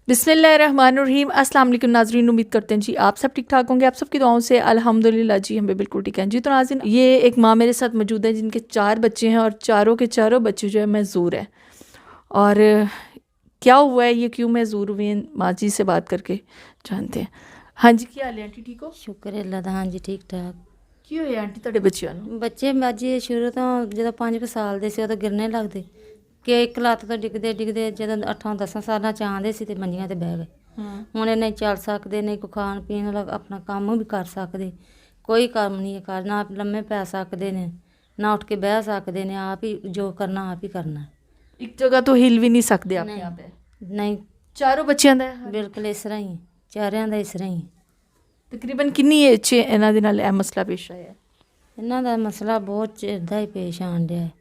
बिस्मिल्लाहिर्रहमानिर्रहीम। अस्सलाम वालेकुम नाज़रीन, उम्मीद करते हैं जी आप सब ठीक ठाक होंगे। आप सबकी दुआओं से अल्हम्दुलिल्लाह जी हम भी बिल्कुल ठीक हैं जी। तो नाज़रीन, ये एक माँ मेरे साथ मौजूद है जिनके 4 बच्चे हैं और चारों के चारों बच्चे जो है महजूर हैं। और क्या हुआ है, ये क्यों महजूर हुए हैं, माँ जी से बात करके जानते हैं। हाँ जी, क्या हाल है आंटी, ठीक हो? शुक्र है अल्लाह दा। हाँ जी ठीक ठाक। ਕੀ ਹੋਇਆ ਆਂਟੀ ਤੁਹਾਡੇ ਬੱਚਿਆਂ ਨੂੰ? ਬੱਚੇ ਬਾਜੀ ਸ਼ੁਰੂ ਤੋਂ ਜਦੋਂ 5 ਸਾਲ ਦੇ ਸੀ ਉਦੋਂ ਗਿਰਨੇ ਲੱਗਦੇ ਕਿ ਇੱਕ ਲੱਤ ਤੋਂ ਡਿੱਗਦੇ ਡਿੱਗਦੇ ਜਦੋਂ 8-10 ਸਾਲਾਂ ਚ ਆਉਂਦੇ ਸੀ ਤੇ ਮੰਜੀਆਂ ਤੇ ਬਹਿ ਗਏ। ਹੁਣ ਇਹ ਨਹੀਂ ਚੱਲ ਸਕਦੇ, ਨਹੀਂ ਕੋਈ ਖਾਣ ਪੀਣ ਵਾਲਾ ਆਪਣਾ ਕੰਮ ਵੀ ਕਰ ਸਕਦੇ, ਕੋਈ ਕੰਮ ਨਹੀਂ ਕਰਨਾ, ਆਪ ਲੰਮੇ ਪੈ ਸਕਦੇ ਨੇ, ਨਾ ਉੱਠ ਕੇ ਬਹਿ ਸਕਦੇ ਨੇ, ਆਪ ਹੀ ਜੋ ਕਰਨਾ ਆਪ ਹੀ ਕਰਨਾ। ਇੱਕ ਜਗ੍ਹਾ ਤੋਂ ਹਿਲ ਵੀ ਨਹੀਂ ਸਕਦੇ ਆਪਣੇ ਆਪ ਹੈ? ਨਹੀਂ, ਚਾਰੋਂ ਬੱਚਿਆਂ ਦਾ ਹੈ? ਬਿਲਕੁਲ ਇਸ ਤਰ੍ਹਾਂ ਹੀ, ਚਾਰਿਆਂ ਦਾ ਇਸ ਤਰ੍ਹਾਂ ਹੀ। ਤਕਰੀਬਨ ਕਿੰਨੀ ਏਜ 'ਚ ਇਹਨਾਂ ਦੇ ਨਾਲ ਇਹ ਮਸਲਾ ਪੇਸ਼ ਆਇਆ? ਇਹਨਾਂ ਦਾ ਮਸਲਾ ਬਹੁਤ ਚਿਰ ਦਾ ਹੀ ਪੇਸ਼ ਆਉਣ ਡਿਆ ਹੈ।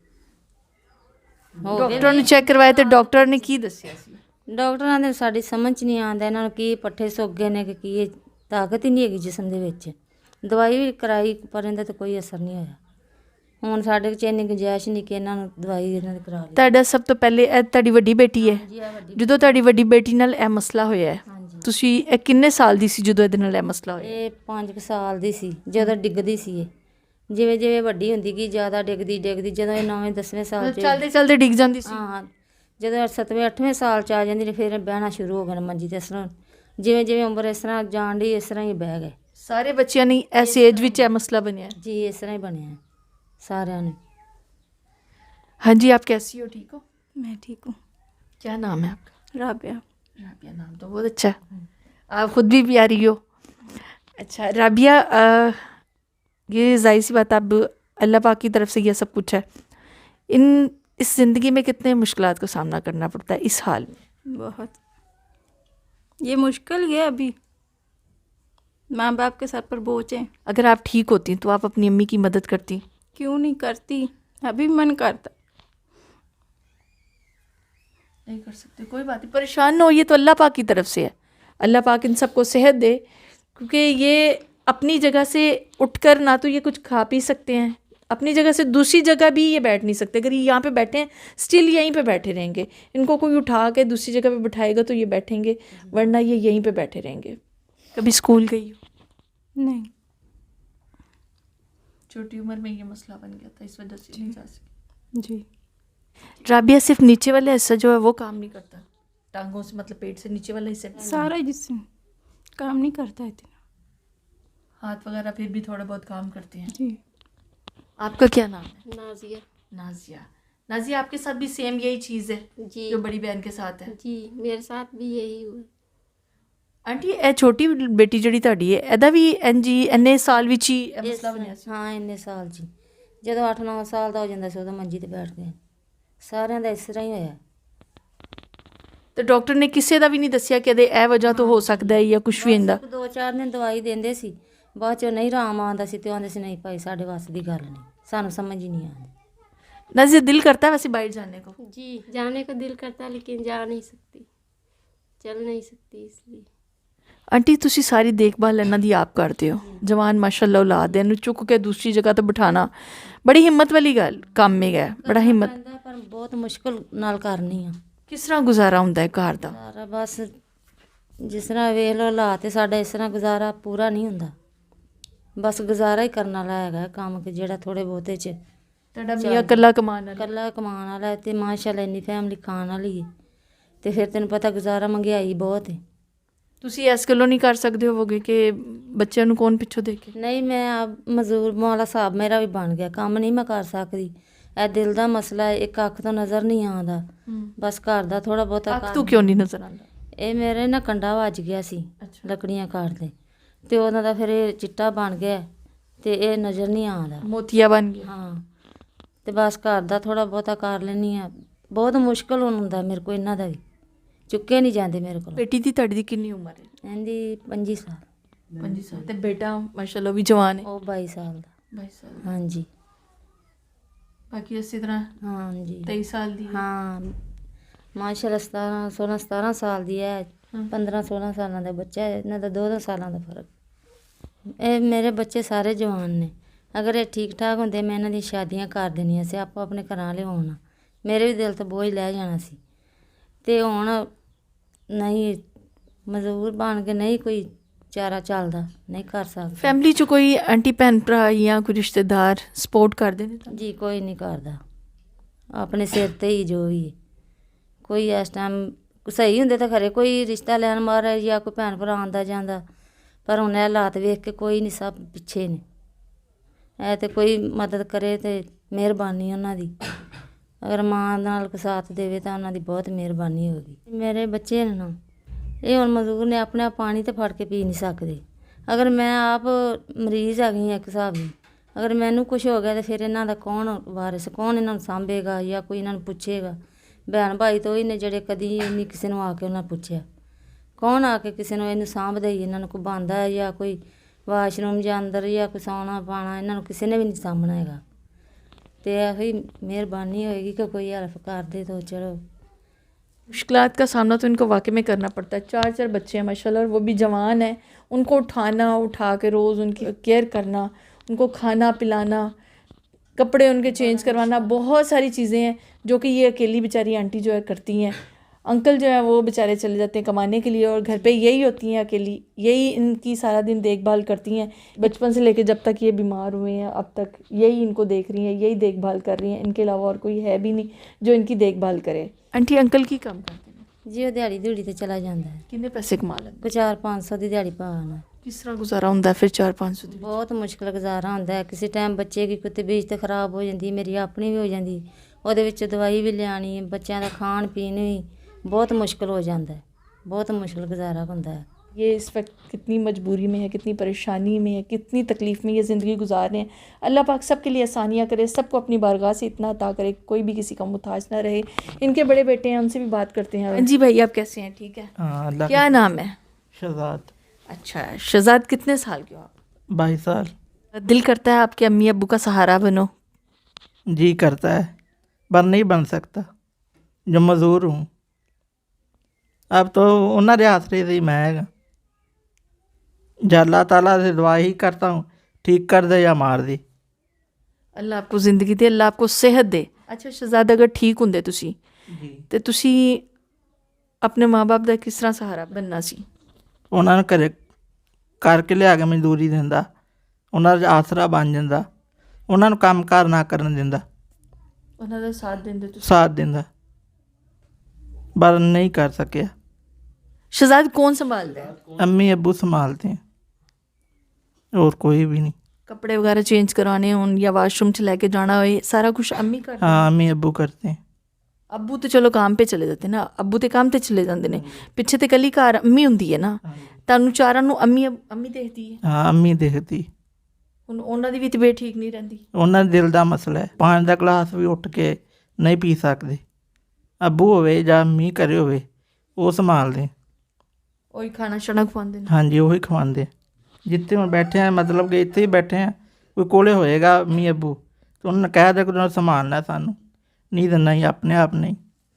ਡਾਕਟਰ ਨੂੰ ਚੈੱਕ ਕਰਵਾਇਆ ਤੇ ਡਾਕਟਰ ਨੇ ਕੀ ਦੱਸਿਆ ਸੀ? ਡਾਕਟਰਾਂ ਦੇ ਸਾਡੀ ਸਮਝ 'ਚ ਨਹੀਂ ਆਉਂਦਾ ਇਹਨਾਂ ਨੂੰ ਕੀ ਪੱਠੇ ਸੁੱਕ ਗਏ ਨੇ ਕਿ ਕੀ ਇਹ ਤਾਕਤ ਹੀ ਨਹੀਂ ਹੈਗੀ ਜਿਸਮ ਦੇ ਵਿੱਚ। ਦਵਾਈ ਵੀ ਕਰਾਈ ਪਰ ਇਹਦਾ ਤਾਂ ਕੋਈ ਅਸਰ ਨਹੀਂ ਹੋਇਆ। ਹੁਣ ਸਾਡੇ 'ਚ ਇੰਨੀ ਗੁੰਜਾਇਸ਼ ਨਹੀਂ ਕਿ ਇਹਨਾਂ ਨੂੰ ਦਵਾਈ ਇਹਨਾਂ ਦੀ ਕਰਾ ਲਈ। ਤੁਹਾਡਾ ਸਭ ਤੋਂ ਪਹਿਲੇ ਇਹ ਤੁਹਾਡੀ ਵੱਡੀ ਬੇਟੀ ਹੈ? ਜਦੋਂ ਤੁਹਾਡੀ ਵੱਡੀ ਬੇਟੀ ਨਾਲ ਇਹ ਮਸਲਾ ਹੋਇਆ ਹੈ, ਤੁਸੀਂ ਇਹ ਕਿੰਨੇ ਸਾਲ ਦੀ ਸੀ ਜਦੋਂ ਇਹਦੇ ਨਾਲ ਇਹ ਮਸਲਾ ਹੋਇਆ? ਇਹ 5 ਸਾਲ ਦੀ ਸੀ ਜਦੋਂ ਡਿੱਗਦੀ ਸੀ। ਇਹ ਜਿਵੇਂ ਜਿਵੇਂ ਵੱਡੀ ਹੁੰਦੀ ਗਈ ਜ਼ਿਆਦਾ ਡਿੱਗਦੀ ਜਦੋਂ ਇਹ 9ਵੇਂ-10ਵੇਂ ਸਾਲ 'ਚ ਚੱਲਦੇ ਚੱਲਦੇ ਡਿੱਗ ਜਾਂਦੀ ਸੀ? ਹਾਂ, ਜਦੋਂ 7ਵੇਂ-8ਵੇਂ ਸਾਲ 'ਚ ਆ ਜਾਂਦੀ ਨੇ ਫਿਰ ਬਹਿਣਾ ਸ਼ੁਰੂ ਹੋ ਗਿਆ ਮੰਜੀ 'ਤੇ। ਇਸ ਤਰ੍ਹਾਂ ਜਿਵੇਂ ਜਿਵੇਂ ਉਮਰ ਇਸ ਤਰ੍ਹਾਂ ਜਾਣ ਡਈ ਇਸ ਤਰ੍ਹਾਂ ਹੀ ਬਹਿ ਗਏ। ਸਾਰੇ ਬੱਚਿਆਂ ਨੇ ਇਸ ਏਜ ਵਿੱਚ ਇਹ ਮਸਲਾ ਬਣਿਆ ਜੀ? ਇਸ ਤਰ੍ਹਾਂ ਹੀ ਬਣਿਆ ਸਾਰਿਆਂ ਨੇ। हाँ जी, आप कैसी हो, ठीक हो? मैं ठीक हूँ। क्या नाम है आपका? राबिया। राबिया नाम तो बहुत अच्छा है, आप खुद भी प्यारी हो। अच्छा राबिया, ये जाहिर सी बात, अब अल्लाह पाक की तरफ से यह सब कुछ है। इस ज़िंदगी में कितने मुश्किलात का सामना करना पड़ता है इस हाल में? बहुत, ये मुश्किल है। अभी माँ बाप के सर पर बोझ है। अगर आप ठीक होती तो आप अपनी अम्मी की मदद करती? क्यों नहीं करती, अभी मन करता। नहीं कर सकते, कोई बात नहीं, परेशान ना हो, ये तो अल्लाह पाक की तरफ से है। अल्लाह पाक इन सबको सेहत दे, क्योंकि ये अपनी जगह से उठकर ना तो ये कुछ खा पी सकते हैं, अपनी जगह से दूसरी जगह भी ये बैठ नहीं सकते। अगर ये यहाँ पे बैठे हैं स्टिल यहीं पे बैठे रहेंगे, इनको कोई उठा के दूसरी जगह पे बिठाएगा तो ये बैठेंगे, वरना ये यहीं पे बैठे रहेंगे। कभी स्कूल गई हो? नहीं, छोटी उम्र में ये मसला बन गया था, इस वजह से नहीं जा सकी। जी। राबिया सिर्फ नीचे वाला हिस्सा जो है वो काम नहीं करता, टांगों से मतलब पेट से नीचे वाला हिस्सा सारा जिसम काम नहीं करता है इतना। हाथ वगैरह फिर भी थोड़ा बहुत काम करते हैं। जी। आपका क्या नाम है? नाजिया। नाजिया। नाजिया, आपके साथ भी सेम यही चीज़ है जी। जो बड़ी बहन के साथ है? जी, मेरे साथ भी यही हुआ। आंटी, ਇਹ ਛੋਟੀ ਬੇਟੀ ਜਿਹੜੀ ਤੁਹਾਡੀ ਹੈ, ਇਹਦਾ ਵੀ ਇੰਜ ਹੀ ਇੰਨੇ ਸਾਲ ਵਿੱਚ ਹੀ ਇਹ ਮਸਲਾ ਬਣਿਆ ਸੀ? ਹਾਂ, ਇੰਨੇ ਸਾਲ ਜੀ, ਜਦੋਂ 8-9 ਸਾਲ ਦਾ ਹੋ ਜਾਂਦਾ ਸੀ ਉਦੋਂ ਮੰਜੀ ਤੇ ਬੈਠ ਗਏ। ਸਾਰਿਆਂ ਦਾ ਇਸ ਤਰ੍ਹਾਂ ਹੀ ਹੋਇਆ। ਤੇ ਡਾਕਟਰ ਨੇ ਕਿਸੇ ਦਾ ਵੀ ਨਹੀਂ ਦੱਸਿਆ ਕਿ ਇਹਦੇ ਇਹ ਵਜ੍ਹਾ ਤੋਂ ਹੋ ਸਕਦਾ ਹੈ ਜਾਂ ਕੁਝ ਵੀ ਇੰਦਾ? 2-4 ਦਿਨ ਦਵਾਈ ਦਿੰਦੇ ਸੀ, ਬਾਅਦ ਚੋਂ ਨਹੀਂ ਆਰਾਮ ਆਉਂਦਾ ਸੀ ਤੇ ਆਉਂਦੇ ਸੀ ਨਹੀਂ ਭਾਈ ਸਾਡੇ ਵੱਸ ਦੀ ਗੱਲ ਨਹੀਂ, ਸਾਨੂੰ समझ ही नहीं आती। नाजिया, दिल करता है वैसे बाहर जाने को? जी, जाने को दिल करता है लेकिन जा नहीं सकती, चल नहीं सकती इसलिए। ਆਂਟੀ, ਤੁਸੀਂ ਸਾਰੀ ਦੇਖਭਾਲ ਇਹਨਾਂ ਦੀ ਆਪ ਕਰਦੇ ਹੋ। ਜਵਾਨ ਮਾਸ਼ਾਅੱਲਾ ਔਲਾਦ ਹੈ, ਇਹਨੂੰ ਚੁੱਕ ਕੇ ਦੂਸਰੀ ਜਗ੍ਹਾ ਤੇ ਬਿਠਾਣਾ ਬੜੀ ਹਿੰਮਤ ਵਾਲੀ ਗੱਲ ਕੰਮ ਹੈਗਾ, ਬੜਾ ਹਿੰਮਤ। ਪਰ ਬਹੁਤ ਮੁਸ਼ਕਲ ਨਾਲ ਕਰਨੀ ਆ। ਕਿਸ ਤਰ੍ਹਾਂ ਗੁਜ਼ਾਰਾ ਹੁੰਦਾ ਹੈ ਘਰ ਦਾ? ਸਾਰਾ ਬਸ ਜਿਸ ਤਰ੍ਹਾਂ ਵੇਖ ਲਓ ਹਾਲਾਤ ਤੇ ਸਾਡਾ, ਇਸ ਤਰ੍ਹਾਂ ਗੁਜ਼ਾਰਾ ਪੂਰਾ ਨਹੀਂ ਹੁੰਦਾ। ਬਸ ਗੁਜ਼ਾਰਾ ਹੀ ਕਰਨ ਵਾਲਾ ਹੈਗਾ ਕੰਮ ਕਿ ਜਿਹੜਾ ਥੋੜੇ ਬਹੁਤੇ 'ਚ ਤੁਹਾਡਾ ਮੀਆਂ ਇਕੱਲਾ ਕਮਾਉਣ ਵਾਲਾ? ਇਕੱਲਾ ਕਮਾਉਣ ਵਾਲਾ ਤੇ ਮਾਸ਼ਾਅੱਲਾ ਇੰਨੀ ਫੈਮਿਲੀ ਖਾਣ ਵਾਲੀ ਹੈ ਤੇ ਫਿਰ ਤੈਨੂੰ ਪਤਾ ਗੁਜ਼ਾਰਾ ਮਹਿੰਗਾਈ ਬਹੁਤ ਹੈ। ਤੁਸੀਂ ਇਸ ਗੱਲੋਂ ਨਹੀਂ ਕਰ ਸਕਦੇ ਹੋਵੋਗੇ ਕਿ ਬੱਚਿਆਂ ਨੂੰ ਕੌਣ ਪਿੱਛੋਂ ਦੇਖੇ? ਨਹੀਂ, ਮੈਂ ਆਪ ਮਜ਼ਦੂਰ ਮੌਲਾ ਸਾਹਿਬ ਮੇਰਾ ਵੀ ਬਣ ਗਿਆ, ਕੰਮ ਨਹੀਂ ਮੈਂ ਕਰ ਸਕਦੀ। ਇਹ ਦਿਲ ਦਾ ਮਸਲਾ ਹੈ, ਇੱਕ ਅੱਖ ਤੋਂ ਨਜ਼ਰ ਨਹੀਂ ਆਉਂਦਾ, ਬਸ ਘਰ ਦਾ ਥੋੜਾ ਬਹੁਤਾ। ਅੱਖ ਤੋਂ ਕਿਉਂ ਨਹੀਂ ਨਜ਼ਰ ਆਉਂਦਾ? ਇਹ ਮੇਰੇ ਨਾ ਕੰਡਾ ਵੱਜ ਗਿਆ ਸੀ ਲੱਕੜੀਆਂ ਕਾਟਦੇ ਤੇ ਉਹਨਾਂ ਦਾ ਫਿਰ ਇਹ ਚਿੱਟਾ ਬਣ ਗਿਆ ਤੇ ਇਹ ਨਜ਼ਰ ਨਹੀਂ ਆਉਂਦਾ, ਮੋਤੀਆ ਬਣ ਗਿਆ। ਹਾਂ, ਤੇ ਬਸ ਘਰ ਦਾ ਥੋੜਾ ਬਹੁਤਾ ਕਰ ਲੈਂਦੀ ਹਾਂ। ਬਹੁਤ ਮੁਸ਼ਕਲ ਹੁੰਦਾ ਮੇਰੇ ਕੋਲ, ਇਹਨਾਂ ਦਾ ਵੀ ਚੁੱਕੇ ਨਹੀਂ ਜਾਂਦੇ ਮੇਰੇ ਕੋਲ। ਬੇਟੀ ਦੀ ਤੁਹਾਡੀ ਦੀ ਕਿੰਨੀ ਉਮਰ ਹੈ? ਇਹਦੀ 25 ਸਾਲ। 25 ਸਾਲ। ਤੇ ਬੇਟਾ ਮਾਸ਼ਾਅੱਲਾ ਵੀ ਜਵਾਨ ਹੈ? ਉਹ 22 ਸਾਲ ਦਾ। 22 ਸਾਲ। ਹਾਂਜੀ। ਬਾਕੀ ਇਸੇ ਤਰ੍ਹਾਂ? ਹਾਂਜੀ। 23 ਸਾਲ ਦੀ? ਹਾਂ, ਮਾਸ਼ਾਅੱਲਾ 17 ਸਾਲ ਦੀ ਹੈ। 15-16 ਸਾਲਾਂ ਦਾ ਬੱਚਾ ਹੈ, ਇਹਨਾਂ ਦਾ 2 ਸਾਲਾਂ ਦਾ ਫਰਕ। ਇਹ ਮੇਰੇ ਬੱਚੇ ਸਾਰੇ ਜਵਾਨ ਨੇ, ਅਗਰ ਇਹ ਠੀਕ ਠਾਕ ਹੁੰਦੇ ਮੈਂ ਇਹਨਾਂ ਦੀਆਂ ਸ਼ਾਦੀਆਂ ਕਰ ਦੇਣੀਆਂ ਸੀ, ਆਪੋ ਆਪਣੇ ਘਰਾਂ ਲਿਆਉਣਾ, ਮੇਰੇ ਵੀ ਦਿਲ ਤੋਂ ਬੋਝ ਲੈ ਜਾਣਾ ਸੀ। ਤੇ ਹੁਣ ਨਹੀਂ, ਮਜ਼ਦੂਰ ਬਣ ਕੇ ਨਹੀਂ ਕੋਈ ਚਾਰਾ ਚੱਲਦਾ, ਨਹੀਂ ਕਰ ਸਕਦਾ ਫੈਮਿਲੀ 'ਚ ਕੋਈ ਆਂਟੀ ਭੈਣ ਭਰਾ ਜਾਂ ਕੋਈ ਰਿਸ਼ਤੇਦਾਰ ਸਪੋਰਟ ਕਰਦੇ ਨੇ ਤੁਹਾਨੂੰ? ਜੀ। ਕੋਈ ਨਹੀਂ ਕਰਦਾ, ਆਪਣੇ ਸਿਰ ਤੇ ਹੀ ਜੋ ਵੀ ਹੈ। ਕੋਈ ਇਸ ਟਾਈਮ ਸਹੀ ਹੁੰਦੇ ਤਾਂ ਖਰੇ ਕੋਈ ਰਿਸ਼ਤਾ ਲੈਣ ਮਾਰਾ ਜਾਂ ਕੋਈ ਭੈਣ ਭਰਾ ਆਉਂਦਾ ਜਾਂਦਾ, ਪਰ ਹੁਣ ਇਹ ਹਾਲਾਤ ਵੇਖ ਕੇ ਕੋਈ ਨਹੀਂ, ਸਭ ਪਿੱਛੇ ਨੇ। ਇਹ ਤੇ ਕੋਈ ਮਦਦ ਕਰੇ ਤੇ ਮਿਹਰਬਾਨੀ ਉਹਨਾਂ ਦੀ, ਅਗਰ ਮਾਂ ਨਾਲ ਕੋਈ ਸਾਥ ਦੇਵੇ ਤਾਂ ਉਹਨਾਂ ਦੀ ਬਹੁਤ ਮਿਹਰਬਾਨੀ ਹੋਗੀ। ਮੇਰੇ ਬੱਚੇ ਨੇ ਨਾ, ਇਹ ਹੁਣ ਮਜ਼ਦੂਰ ਨੇ, ਆਪਣੇ ਆਪ ਪਾਣੀ ਤੇ ਫੜ ਕੇ ਪੀ ਨਹੀਂ ਸਕਦੇ। ਅਗਰ ਮੈਂ ਆਪ ਮਰੀਜ਼ ਆ ਗਈ ਇੱਕ ਹਿਸਾਬ ਦੀ, ਅਗਰ ਮੈਨੂੰ ਕੁਝ ਹੋ ਗਿਆ ਤਾਂ ਫਿਰ ਇਹਨਾਂ ਦਾ ਕੌਣ ਵਾਰਿਸ, ਕੌਣ ਇਹਨਾਂ ਨੂੰ ਸਾਂਭੇਗਾ ਜਾਂ ਕੋਈ ਇਹਨਾਂ ਨੂੰ ਪੁੱਛੇਗਾ? ਭੈਣ ਭਾਈ ਤੋਂ ਹੀ ਨੇ ਜਿਹੜੇ ਕਦੀ ਨਹੀਂ ਕਿਸੇ ਨੂੰ ਆ ਕੇ ਉਹਨਾਂ ਪੁੱਛਿਆ। ਕੌਣ ਆ ਕੇ ਕਿਸੇ ਨੂੰ ਇਹਨੂੰ ਸਾਂਭਦਾ ਹੀ? ਇਹਨਾਂ ਨੂੰ ਕੋਈ ਬਾਂਦਾ ਹੈ ਜਾਂ ਕੋਈ ਵਾਸ਼ਰੂਮ ਜਾਂ ਅੰਦਰ ਜਾਂ ਕੋਈ ਸੌਣਾ ਪਾਣਾ, ਇਹਨਾਂ ਨੂੰ ਕਿਸੇ ਨੇ ਵੀ ਨਹੀਂ ਸਾਂਭਣਾ ਹੈਗਾ। ਤੇ ਇਹੋ ਹੀ ਮਿਹਰਬਾਨੀ होएगी कि कोई हेल्प कर दे तो चलो। मुश्किलात का सामना तो इनको वाकई में करना पड़ता है। 4 बच्चे हैं माशाल्लाह, और वो भी जवान हैं। उनको उठाना, उठा के रोज़ उनकी केयर करना, उनको खाना पिलाना, कपड़े उनके चेंज करवाना, बहुत सारी चीज़ें हैं जो कि ये अकेली बेचारी आंटी जो है करती हैं। अंकल जो है वो बेचारे चले जाते हैं कमाने के लिए, और घर पे यही होती हैं अकेली, यही इनकी सारा दिन देखभाल करती हैं। बचपन से लेके जब तक ये बीमार हुए हैं अब तक यही इनको देख रही हैं, यही देखभाल कर रही हैं। इनके अलावा और कोई है भी नहीं जो इनकी देखभाल करे। आंटी अंकल की काम करते हैं? जी वो दिहाड़ी दिहड़ी ते चला जाता है, कितने पैसे कमा लेंगे? कोई 400-500 की दिहाड़ी पाना। किस तरह गुजारा होता है फिर 400-500 दिन? बहुत मुश्किल गुजारा होता है। किसी टाइम बच्चे की कोई तबीयत खराब हो जाती, मेरी अपनी भी हो जाती, ਉਹਦੇ ਵਿੱਚ ਦਵਾਈ ਵੀ ਲਿਆਣੀ, ਬੱਚਿਆਂ ਦਾ ਖਾਣ ਪੀਣ ਵੀ बहुत मुश्किल हो जाता है, बहुत मुश्किल गुजारा होता है। ये इस वक्त कितनी मजबूरी में है, कितनी परेशानी में है, कितनी तकलीफ़ में ये ज़िंदगी गुजार रहे हैं। अल्लाह पाक सबके लिए आसानियाँ करे, सबको अपनी बारगाह से इतना अता करे, कोई भी किसी का मुताज ना रहे। इनके बड़े बेटे हैं, उनसे भी बात करते हैं। जी भाई आप कैसे हैं? ठीक है। अल्लाह क्या नाम है? शहजाद। अच्छा शहजाद, कितने साल के हो आप? 22 साल। दिल करता है आपके अम्मी अब्बू का सहारा बनो? जी करता है, पर नहीं बन सकता, जो मज़दूर हूँ। अब तो उन्होंने आसरे से मैं है, अल्लाह ताला से दुआ ही करता हूँ, ठीक कर दे या मार दे। अल्लाह आपको ज़िंदगी दे, अल्लाह आपको सेहत दे। अच्छा शहजाद, अगर ठीक होंदे तुसी ते तुसी अपने माँ बाप का किस तरह सहारा बनना सी? उन्होंने घरे करके लिया के मजदूरी दिंदा, उन्होंने आसरा बन जाता, उन्होंने काम कार ना करन दिंदा, उन्होंने साथ देंदे तुसी? साथ दिंदा, पर नहीं कर सकिया। शहजाद कौन संभालता है? अम्मी अब्बू संभालते हैं, और कोई भी नहीं। कपड़े वगैरह चेंज करवाने हों या वाशरूम च लैके जाना हो, सारा कुछ अम्मी करती हैं? हाँ अम्मी अब्बू करते हैं। अब्बू तो चलो काम पे चले जाते ना, अब्बू तो काम ते चले जाते ने, पिछे तो कली घर अम्मी हुंदी है ना, तुहानू चारां नू अम्मी देखदी है। हाँ अम्मी देखती। हुण उन्हां दी भी तबीयत ठीक नहीं रहिंदी? ਉਹਨਾਂ ਦੇ ਦਿਲ ਦਾ ਮਸਲਾ ਹੈ, ਪਾਣੀ ਦਾ ਗਲਾਸ ਵੀ ਉੱਠ ਕੇ ਨਹੀਂ ਪੀ ਸਕਦੇ। ਅੱਬੂ ਹੋਵੇ ਜਾਂ ਮੀਂਹ ਕਰੇ ਹੋਵੇ ਉਹ ਸੰਭਾਲਦੇ। ਉਹੀ ਖਾਣਾ ਛਣਾ ਖਵਾਉਂਦੇ ਨੇ? ਹਾਂਜੀ ਉਹੀ ਖਵਾਉਂਦੇ। ਜਿੱਥੇ ਹੁਣ ਬੈਠੇ ਆ, ਮਤਲਬ ਕਿ ਇੱਥੇ ਹੀ ਬੈਠੇ ਆ, ਕੋਈ ਕੋਲੇ ਹੋਏਗਾ ਮੀਂਹ ਅੱਬੂ तो उन्होंने कहा था कि उन्होंने संभालना है, सानू नहीं देना ही, अपने आप नहीं।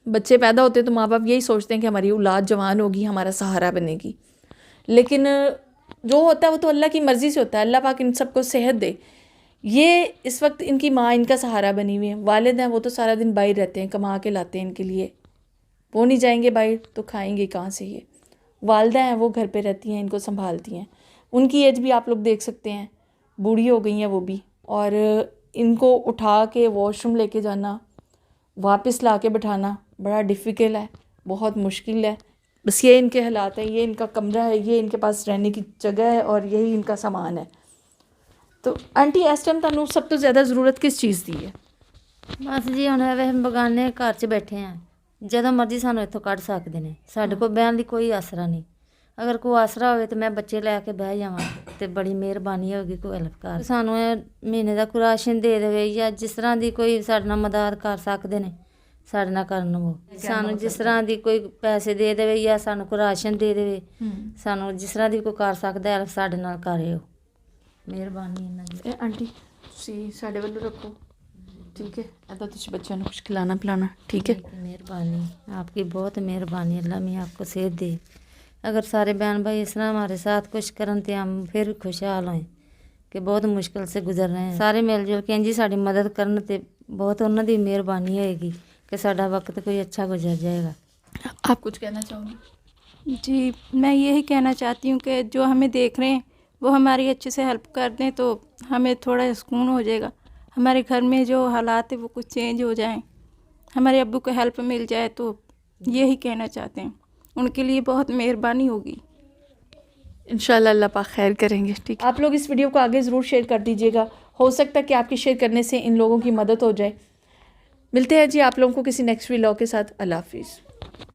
बच्चे पैदा होते तो माँ बाप यही सोचते हैं कि हमारी औलाद जवान होगी, हमारा सहारा बनेगी, लेकिन जो होता है वो तो अल्लाह की मर्ज़ी से होता है। अल्लाह पाक इन सबको सेहत दे। ये इस वक्त इनकी माँ इनका सहारा बनी हुई है। वालिद हैं वो तो सारा दिन बाहर रहते हैं, कमा के लाते हैं इनके लिए, वो नहीं जाएंगे बाहर तो खाएंगे कहाँ से ये। वालदा हैं वो घर पे रहती हैं, इनको संभालती हैं। उनकी एज भी आप लोग देख सकते हैं, बूढ़ी हो गई हैं वो भी, और इनको उठा के वॉशरूम लेके जाना, वापस ला के बैठाना बड़ा डिफ़िकल्ट है, बहुत मुश्किल है। बस ये इनके हालात हैं, ये इनका कमरा है, ये इनके पास रहने की जगह है और यही इनका सामान है। तो आंटी इस टाइम तुहानू सब तो ज़्यादा ज़रूरत किस चीज़ की है? बस जी हुण वे बगाने घर च बैठे हैं, ਜਦੋਂ ਮਰਜ਼ੀ ਸਾਨੂੰ ਇੱਥੋਂ ਕੱਢ ਸਕਦੇ ਨੇ, ਸਾਡੇ ਕੋਲ ਬਹਿਣ ਲਈ ਕੋਈ ਆਸਰਾ ਨਹੀਂ। ਅਗਰ ਕੋਈ ਆਸਰਾ ਹੋਵੇ ਤਾਂ ਮੈਂ ਬੱਚੇ ਲੈ ਕੇ ਬਹਿ ਜਾਵਾਂ ਤੇ ਬੜੀ ਮਿਹਰਬਾਨੀ ਹੋਵੇਗੀ, ਕੋਈ ਹੈਲਪ ਕਰ ਸਾਨੂੰ ਇਹ ਮਹੀਨੇ ਦਾ ਕੋਈ ਰਾਸ਼ਨ ਦੇ ਦੇਵੇ, ਜਾਂ ਜਿਸ ਤਰ੍ਹਾਂ ਦੀ ਕੋਈ ਸਾਡੇ ਨਾਲ ਮਦਦ ਕਰ ਸਕਦੇ ਨੇ ਸਾਡੇ ਨਾਲ ਕਰਨ, ਉਹ ਸਾਨੂੰ ਜਿਸ ਤਰ੍ਹਾਂ ਦੀ ਕੋਈ ਪੈਸੇ ਦੇ ਦੇਵੇ ਜਾਂ ਸਾਨੂੰ ਕੋਈ ਰਾਸ਼ਨ ਦੇ ਦੇਵੇ, ਸਾਨੂੰ ਜਿਸ ਤਰ੍ਹਾਂ ਦੀ ਕੋਈ ਕਰ ਸਕਦਾ ਹੈਲਪ ਸਾਡੇ ਨਾਲ ਕਰੇ, ਉਹ ਮਿਹਰਬਾਨੀ ਇਹਨਾਂ ਦੀ। ਆਂਟੀ ਤੁਸੀਂ ਸਾਡੇ ਵੱਲੋਂ ਰੱਖੋ, ठीक है? ऐसा तुझे बच्चों को कुछ खिलाना पिलाना, ठीक है? मेहरबानी आपकी, बहुत मेहरबानी, अल्लाह मियाँ आपको सेहत दे। अगर सारे बहन भाई इस तरह हमारे साथ कुछ करन तो हम फिर खुशहाल हों कि बहुत मुश्किल से गुजर रहे हैं। सारे मिल जुल के जी साड़ी मदद करन तो बहुत उन्होंने मेहरबानी होएगी कि साडा वक्त कोई अच्छा गुजर जाएगा। आप कुछ कहना चाहोगे? जी, मैं यही कहना चाहती हूँ कि जो हमें देख रहे हैं वो हमारी अच्छे से हेल्प कर दें तो हमें थोड़ा सुकून हो जाएगा। हमारे घर में जो हालात है वो कुछ चेंज हो जाएं, हमारे अब्बू को हेल्प मिल जाए, तो यही कहना चाहते हैं। उनके लिए बहुत मेहरबानी होगी। इंशाल्लाह अल्लाह पाक खैर करेंगे। ठीक, आप लोग इस वीडियो को आगे ज़रूर शेयर कर दीजिएगा। हो सकता है कि आपके शेयर करने से इन लोगों की मदद हो जाए। मिलते हैं जी आप लोगों को किसी नेक्स्ट व्लॉग के साथ। अल्लाह हाफिज़।